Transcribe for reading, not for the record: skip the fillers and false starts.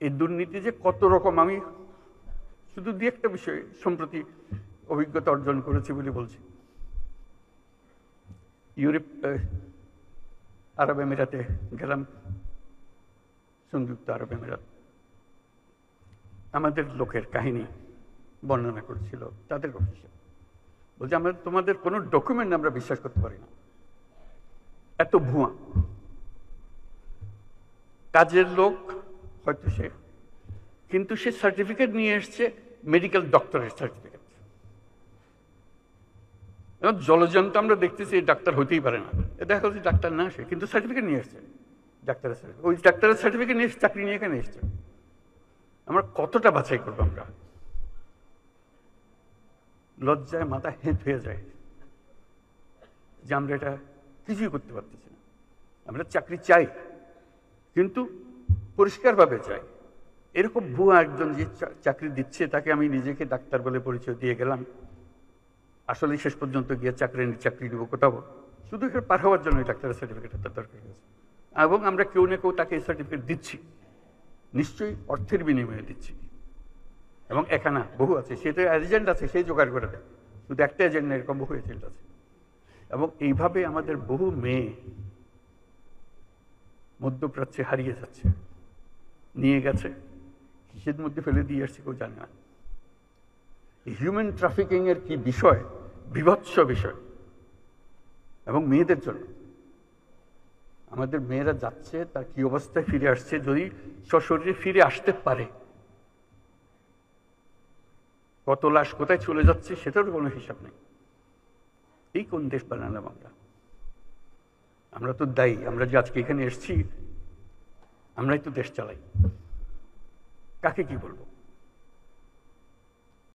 এই দুর্নীতি যে কত রকম, আমি শুধু দিয়ে একটা বিষয় সম্প্রতি অভিজ্ঞতা অর্জন করেছি বলে বলছি। ইউরোপ, আরব আমিরাতে গেলাম, সংযুক্ত আরব আমিরাত। আমাদের লোকের কাহিনী বর্ণনা করছিল তাদের অফিসে, বলছে আমরা তোমাদের কোনো ডকুমেন্ট আমরা বিশ্বাস করতে পারি না, এত ভুয়া। কাজের লোক হয়তো সে, কিন্তু সে সার্টিফিকেট নিয়ে এসছে মেডিকেল ডক্টরের সার্টিফিকেট। জলজন্ত আমরা দেখতেছি ডাক্তার হতেই পারে না, দেখা যাচ্ছে ডাক্তার না সে, কিন্তু সার্টিফিকেট নিয়ে এসছে ডাক্তারের সার্টিফিকেট। ওই ডাক্তারের সার্টিফিকেট নিয়ে চাকরি নিয়ে এখানে এসছে। আমরা কতটা বাছাই করবো? আমরা লজ্জায় মাথা হেঁট হয়ে যায় যে আমরা এটা কিছুই করতে পারতেছি না। আমরা চাকরি চাই, কিন্তু পরিষ্কারভাবে চাই। এরকম ভুয়া একজন যে চাকরি দিচ্ছে তাকে আমি নিজেকে ডাক্তার বলে পরিচয় দিয়ে গেলাম, আসলে শেষ পর্যন্ত গিয়ে চাকরি দিব কোথাও, শুধু এখানে পার হওয়ার জন্য ডাক্তারের সার্টিফিকেট তার দরকার হয়েছে। এবং আমরা কেউ না কেউ তাকে এই সার্টিফিকেট দিচ্ছি, নিশ্চয়ই অর্থের বিনিময়ে দিচ্ছি। এবং এখানে বহু আছে, সেটা এজেন্ট আছে, সেই জোগাড় করে দেয়। শুধু একটা এজেন্ট না, এরকম বহু এজেন্ট আছে। এবং এইভাবে আমাদের বহু মেয়ে মধ্যপ্রাচ্যে হারিয়ে যাচ্ছে, নিয়ে গেছে, কিসের মধ্যে ফেলে দিয়ে আসছে কেউ জানে না। হিউম্যান ট্রাফিকিং এর কি বিষয়, বিভৎস বিষয়। এবং মেয়েদের জন্য আমাদের মেয়েরা যাচ্ছে, তার কি অবস্থায় ফিরে আসছে, যদি সশরীরে ফিরে আসতে পারে, কত লাশ কোথায় চলে যাচ্ছে সেটারও কোনো হিসাব নেই। এই কোন দেশ বানালাম আমরা? আমরা তো দায়ী। আমরা যে আজকে এখানে এসেছি, আমরাই তো দেশ চালাই। কাকে কি বলবো?